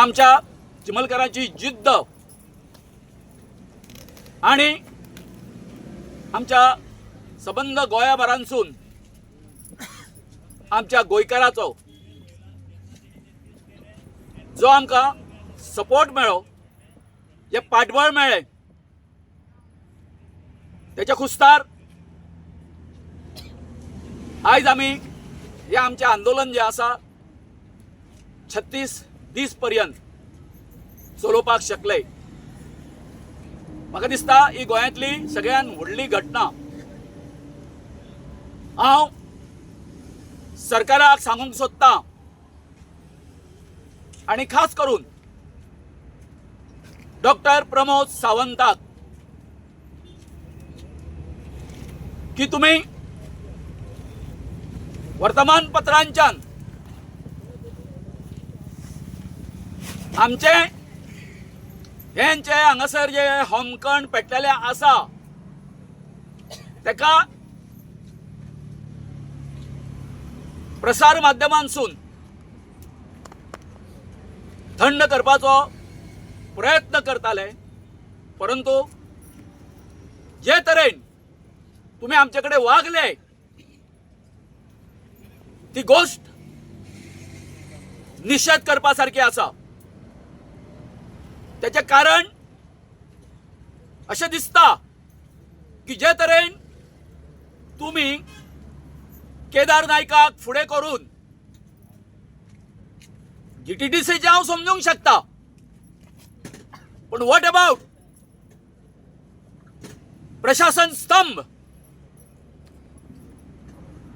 आमच्या चिमलकरांची जिद्द आणि आमच्या सबंद गोंयभरांसून आमच्या गोंयकाराचो जो आमकां सपोर्ट मेळ्ळो, जे पाठबळ मेळ्ळें, त्याच्या खुस्तार आयज आमी हे आमचें आंदोलन जे आसा 36 दीस पर्यंत चलोवपाक शकले. म्हाका दिसता ही गोंयांतली सगळ्यात व्हडली घटना. हांव सरकाराक सांगूंक सोदतां आणि खास करून डॉक्टर प्रमोद सावंताक की तुम्ही वर्तमानपत्रांच्यान आमचे हेंचे हांगासर जे होमखण पेटलेले आसा तेका प्रसार माध्यमांसून थंड करपाचो प्रयत्न करताले, परंतु जे तरेन तुम्ही आमचे कडेन वागले ती गोष्ट निषेध करपा सारखी आसा. त्याचे कारण अशें दिसता की जे तरेन तुम्ही केदार नायकाक फुडें करून जीटीडीसीचे हांव समजूंक शकता, पण व्हॉट अबाउट प्रशासन स्तंभ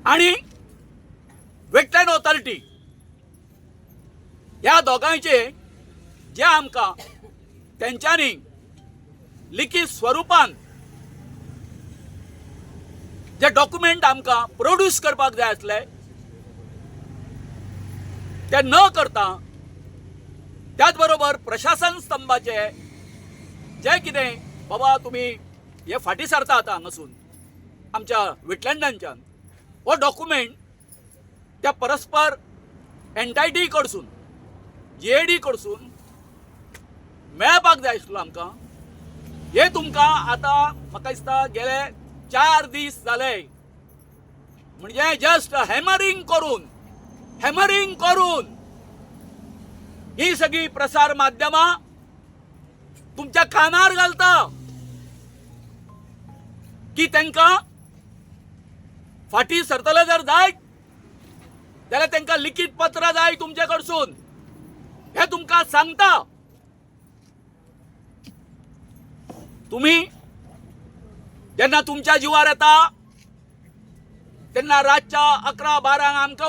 आणि वेटलँड ऑथॉरिटी ह्या दोगांचे जे आमकां तेंच्यांनी लिखीत स्वरुपान जे डॉक्युमेंट आमकां प्रोड्यूस करपाक जाय आसले ते न करता त्याच बरोबर प्रशासन स्तंभाचे जे कितें बाबा तुम्ही हे फाटी सरता आतां हांगासून आमच्या वेटलँडांच्यान हो डॉक्युमेंट त्या परस्पर एन्टायटी कडसून जीएडी कडसून मेळपाक जाय आसलो आमकां. हे तुमकां आतां म्हाका दिसता गेले 4 दीस जाले, म्हणजे जस्ट हॅमरिंग करून ही सगळी प्रसार माध्यमां तुमच्या कानार घालता की तांकां फाटी सरतले जर जाय जाल्यार तांकां लिखीत पत्र जाय तुमचे कडसून, हे तुमकां सांगता. तुम्ही जेन्ना तुमच्या जिवार येता तेन्ना रातच्या 11-12 आमकां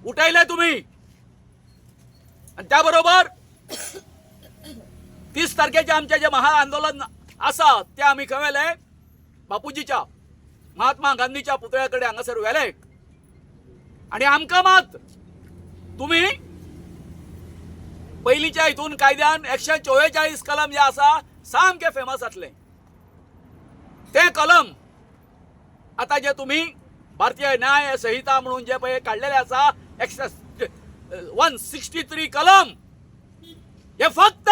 उठयले तुम्ही, आणि त्या बरोबर 30 तारखेचे आमचे जे महा आंदोलन आसा ते आमी खंय व्हेले, बापूजीच्या महात्मा गांधीच्या पुतळ्या कडेन हांगासर व्हेले. आणि आमकां मात तुम्ही पयलींच्या हितून कायद्यान 144 कलम जे आसा सामके फेमस जातले. ते कलम आता जे तुम्ही भारतीय न्याय संहिता म्हणून जे पळय काढलेले आसा 163 कलम, हे फक्त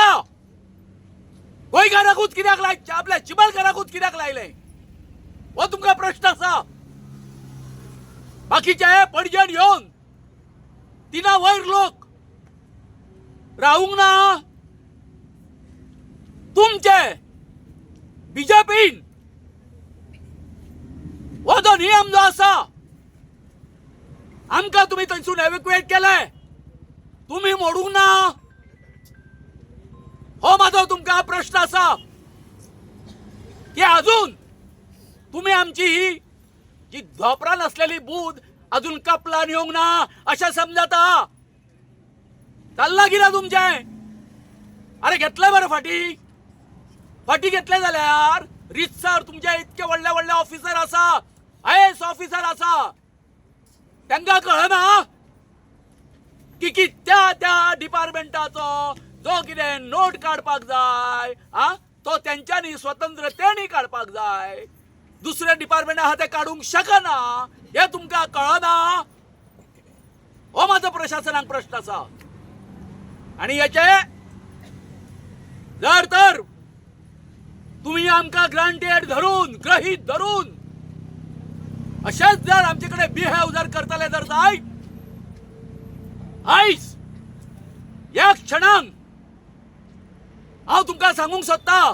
गोंयकाराकूच कित्याक लायचे, आपल्या चिमलकाराकूच कित्याक लायले, हो तुमकां प्रश्न आसा. बाकीचे पणजेन येवन 3 वयर लोक रावूंक ना. तुमचे बीजेपीन हो जो नियम जो आसा आमकां तुम्ही थंयसून एव्हॅक्युएट केले, तुम्ही मोडूंक ना. हो माझो तुमकां प्रश्न आसा की अजून तुम्ही आमची ही जी धोपरान असलेली बूद अजून कपलान येवंक ना अशें समजता. चल्ला कितें तुमचे? अरे घेतले बरं फाटी घेतले जाल्यार रितसर तुमचे इतके व्हडले व्हडले ऑफिसर आसा, आयएएस ऑफिसर आसा, तांकां कळना की त्या डिपार्टमेंटाचो जो कितें नोट काडपाक जाय तो तेंच्यांनी स्वतंत्रतेनी काडपाक जाय, दुसरे डिपार्टमेंट आहा ते काडूंक शकना, हे तुमकां कळना. हो माझा प्रशासनाक प्रश्न आसा. आणि याचे जर तर तुम्ही आमका ग्रांटेड धरून ग्रहित धरून अशाच जर आमच्याकडे बिहेव जर करतले जर जाय आयस या क्षणांक हांव तुमकां सांगूंक सोदता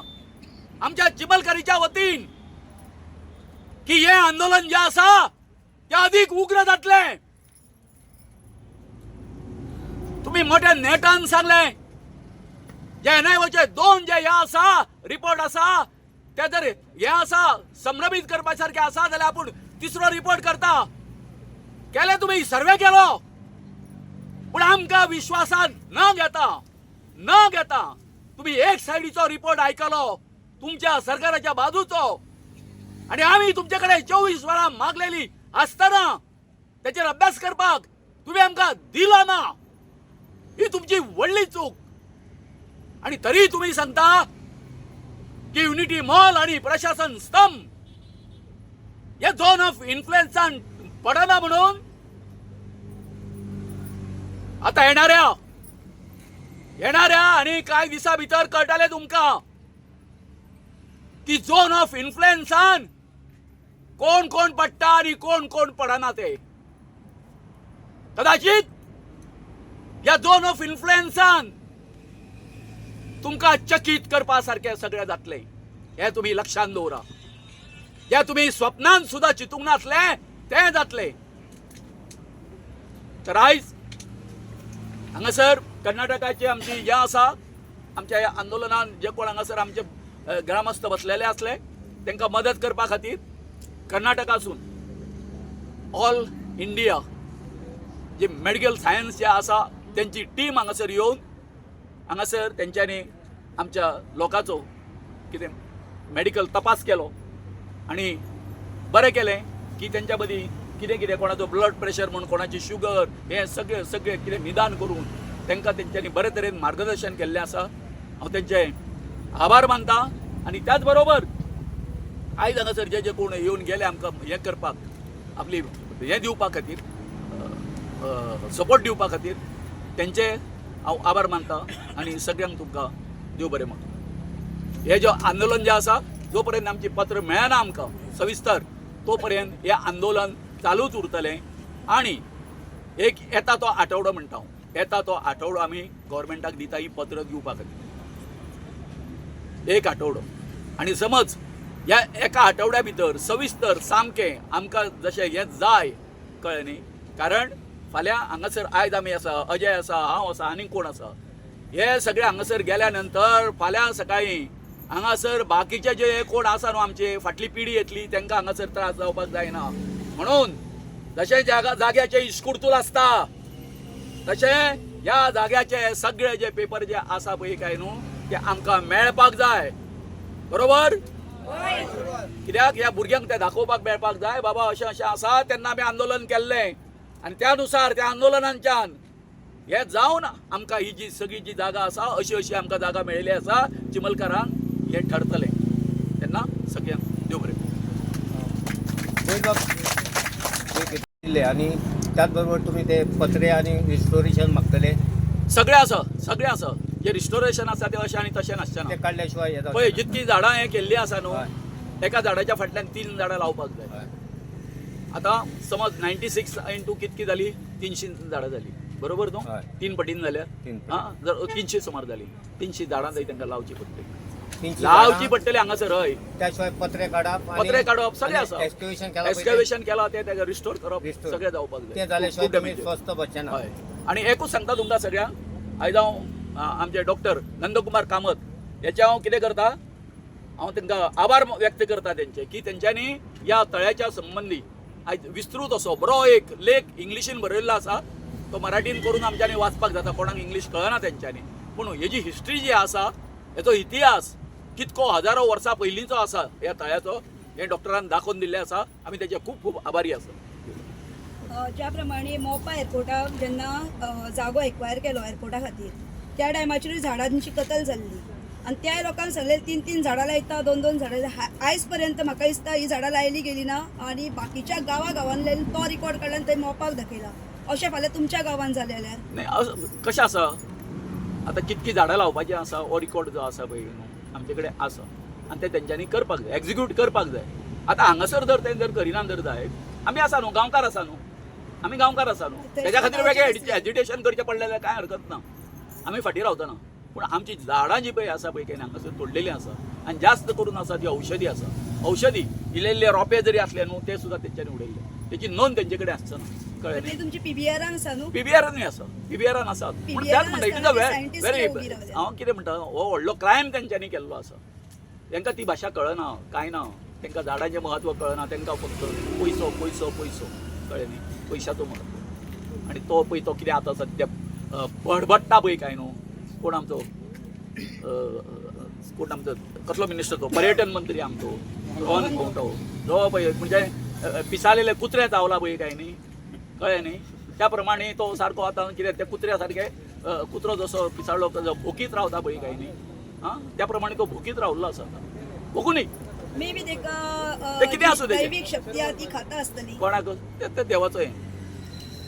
आमच्या चिमलकरीच्या वतीन की हे आंदोलन जे आसा ते अधिक उग्र जातले. तुम्ही मोठ्या नेटान सांगले जे एनआयओचे 2 जे ह्या आसा रिपोर्ट आसा ते जर हे आसा संभ्रमित करपासारखे आसा जाल्यार आपूण तिसरो रिपोर्ट करता. केले तुम्ही सर्वे केलो पण आमकां विश्वासान न घेता तुम्ही एक सायडीचो रिपोर्ट आयकलो तुमच्या सरकाराच्या बाजूचो आणि आम्ही तुमच्याकडे 24 वरां मागलेली असताना त्याचेर अभ्यास करपाक तुम्ही आमकां दिलो ना. ही तुमची व्हडली चूक. आणि तरी तुम्ही सांगता की युनिटी मॉल आणि प्रशासन स्तंभ या झोन ऑफ इन्फ्लुएन्सान पडना म्हणून. आता येणाऱ्या आणि काही दिसा भितर कळटले तुमका की झोन ऑफ इन्फ्लुएन्सान कोण कोण पडटा आणि कोण कोण पडना ते. कदाचित या झोन ऑफ इन्फ्लुएन्सान तुमका चकित करपा सारखे सगळे जातले. हे तुम्ही लक्षात दवरा. जे तुम्ही स्वप्नांत सुद्धा चितूंक नासले ते जातले. तर आयज हांगासर कर्नाटकाचे आमची जे आसा आमच्या ह्या आंदोलनान जे कोण हांगासर आमचे ग्रामस्थ बसलेले असले तांकां मदत करपा खातीर कर्नाटकासून ऑल इंडिया जे मेडिकल सायन्स जे आसा त्यांची टीम हांगासर येवन हांगासर तेंच्यांनी आमच्या लोकांचो कितें मेडिकल तपास केलो आणि बरें केलें की तेंच्या मदीं कितें कितें कोणाचो ब्लड प्रेशर म्हूण कोणाची शुगर हे सगळे कितें निदान करून तांकां तेंच्यांनी बरे तरेन मार्गदर्शन केल्लें आसा. हांव तेंचे आभार मानता. आणि त्याच बरोबर आयज हांगासर जे कोण येवन गेले आमकां हें करपाक आपली हें दिवपा खातीर सपोर्ट दिवपा खातीर तेंचे हांव आभार मानता. आणि सगळ्यांक तुमकां देव बरें म्हणटा. हे जो आंदोलन जे आसा जो पर्यंत आमची पत्र मेळना आमकां सविस्तर तो पर्यंत हे आंदोलन चालूच उरतलें. आणि एक येता तो आठवडो म्हणटा हांव येता तो आठवडो आमी गव्हर्मेंटाक दिता ही पत्र दिवपा खातीर. एक आठवडो. आणि समज ह्या एका आठवड्या भितर सविस्तर सामकें आमकां जशें हें जाय कळ्ळें न्ही. कारण फाल्यां हांगासर आयज आमी आसा अजय आसा हांव आसा आनी कोण आसा हे सगळे हांगासर गेल्या नंतर फाल्यां सकाळीं हांगासर बाकीचे जे कोण आसा न्हू आमचे फाटली पिढी येतली तांकां हांगासर त्रास जावपाक जायना. म्हणून जशें जाग्याचे इस्कुर्तूल आसता तशें ह्या जाग्याचे सगळे जे पेपर जे आसा पळय काय न्हू ते आमकां मेळपाक जाय. बरोबर. कित्याक ह्या भुरग्यांक ते दाखोवपाक मेळपाक जाय बाबा अशें अशें आसा तेन्ना आमी आंदोलन केल्लें आणि त्यानुसार त्या आंदोलनांच्यान हे जावन आमकां ही जी सगळी जी जागा आसा अशी आमकां जागा मेळिल्ली आसा चिमलकारांक हे ठरतलें. तेन्ना सगळ्यांक देव बरें. आणि त्याच बरोबर तुम्ही ते पत्रे आणि रिस्टोरेशन मागतले सगळे आसा जे रिस्टोरेशन आसा ते अशें आनी तशें नासचें ते काडल्याशिवाय येता पळय जितकी झाडां हे केल्ली आसा न्हू एका झाडाच्या फाटल्यान 3 झाडां लावपाक जाय. आता समज 96 इंटू कितकी जाली 300 झाडां जाली बरोबर न्हू. 3 पटीन जाल्यार जर 300 सुमार जाली 300 झाडां थंय तांकां लावची पडटली हांगासर. हय त्याशिवाय पत्रे काडप सगळें आसा. एक्सकॅव्हेशन केला ते ताका रिस्टोर करप सगळें जावपाक जाय. ते जाल्याशिवाय तुम्ही स्वस्त बसचे ना. हय. आणि एकूच सांगता तुमकां सगळ्यांक आयज हांव आमचे डॉक्टर नंदकुमार कामत हेचे हांव कितें करता हांव तांकां आभार व्यक्त करता तेंचे की तेंच्यांनी ह्या तळ्याच्या संबंधी आयज विस्तृत असो बरो एक लेख इंग्लिशीन बरयल्लो आसा तो मराठीन करून आमच्यांनी वाचपाक जाता. कोणाक इंग्लीश कळना तेंच्यांनी पूण हेजी हिस्ट्री जी आसा हेचो इतिहास कितको हजारो वर्सां पयलींचो आसा ह्या तळ्याचो हे डॉक्टरान दाखोवन दिल्लें आसा. आमी तेजे खूब खूब आभारी आसा. ज्या प्रमाणे मोपा एअरपोर्टाक जेन्ना जागो एक्वायर केलो एअरपोर्टा खातीर त्या टायमाचेर झाडांची कत्तल जाल्ली आणि त्या लोकांक सांगले 3-3 झाडां लायता 2-2 झाडां. आयज पर्यंत म्हाका दिसता ही झाडां लायली गेली ना आणि बाकीच्या गांवांतल्यान तो रिकॉर्ड काडल्यान थंय मोपाक दाखयला. अशें फाल्यां तुमच्या गांवांत जालें जाल्यार नाही कशें आसा आतां कितकी झाडां लावपाची आसा हो रिकॉर्ड जो आसा पळय न्हू आमचे कडेन आसा आनी ते तेंच्यांनी करपाक जाय एक्झिक्यूट करपाक जाय आतां हांगासर जर ते जर करिना जर जायत आमी आसा न्हू गांवकार आसा न्हू आमी गांवकार आसा न्हू तेज्या खातीर वेगळें एजिटेशन करचें पडलें जाल्यार कांय हरकत ना आमी फाटीं रावता ना पूण आमची झाडां जी पळय आसा पळय केन्ना हांगासर तोडलेलीं आसा आनी जास्त करून आसा ती औषधी आसा औषधी इल्ले रोंपे जरी असले न्हू ते सुद्दां तेंच्यांनी उडयल्ले तेची नोंद तेंचे कडेन आसना कळ्ळें न्ही ते तुमची पीबीआरान आसा न्हू पीबीआरांनी आसा पीबीआरान आसा पूण त्याच म्हणटा इट इज अ व्हेरी हांव कितें म्हणटा हो व्हडलो क्रायम तेंच्यांनी केल्लो आसा तांकां ती भाशा कळना कांय ना तांकां झाडांचें म्हत्व कळना तांकां फक्त पयसो पयसो पयसो कळ्ळें न्ही पयशाचो म्हत्व आनी तो पळय तो कितें आतां सद्या बडबडटा पळय काय न्हू कोण आमचो कसलो मिनिस्टर तो पर्यटन मंत्री आमचो रोहन खंवटो जो पळय म्हणजे पिसालेले कुत्रे चावला पळय काय न्ही कळ्ळें न्ही त्या प्रमाणे तो सारको आतां कितें त्या कुत्र्या सारके कुत्रो जसो पिसाळ्ळो भोकीत रावता पळय काय न्ही हां त्या प्रमाणे तो भोकीत रावल्लो आसा बघू न्ही मे बी ते ताका कितें आसूं तेजें? दैवीक शक्ती आहा ती खाता आसतली कोणाक ते देवाचो हें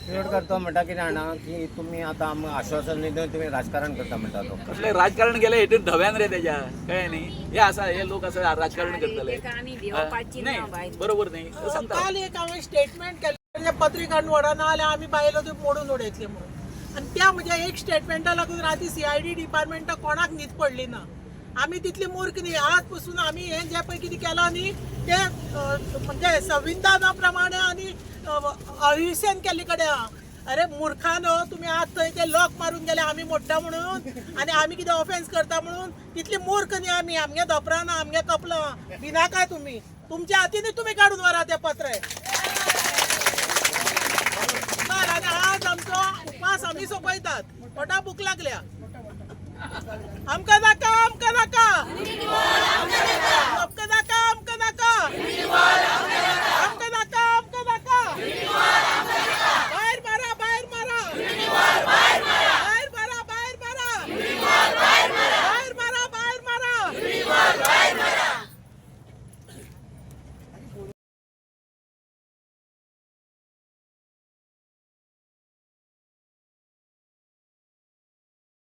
शिरोडकर तो म्हणटा कितें जाणा की तुमी आतां आमकां आश्वासन दिवन तुमी राजकारण करता म्हणटा तो कसले राजकारण केले हेतून धव्यान रे तेज्या कळ्ळें न्ही हे आसा हे लोक आसा राजकारण करतले नाही बरोबर न्ही सांगता काल एक हांवें स्टेटमेंट केलें पत्रिकांड वडना जाल्यार आमी बायलो त्यो मोडून उडयतले म्हणून आनी त्या म्हज्या एक स्टेटमेंटा लागून राती CID डिपार्टमेंटा कोणाक न्हीद पडली ना आमी तितली मूर्ख न्ही आज पासून आमी हें जें पळय कितें केलां न्ही तें म्हणजे संविधाना प्रमाणे आनी अहिंसेन केल्ले कडेन आहा अरे मूर्खानो तुमी आज थंय ते लॉक मारून गेले आमी मोडटा म्हणून आनी आमी कितें ऑफेन्स करता म्हणून तितली मूर्ख न्ही आमी आमगे धोपरां ना आमगे कपलां भिनाका तुमी तुमच्या हातींनी तुमी काडून व्हरा तें पत्र आनी आज आमचो उपास आमी सोंपयतात पोटा भूक लागल्या आमकां नाका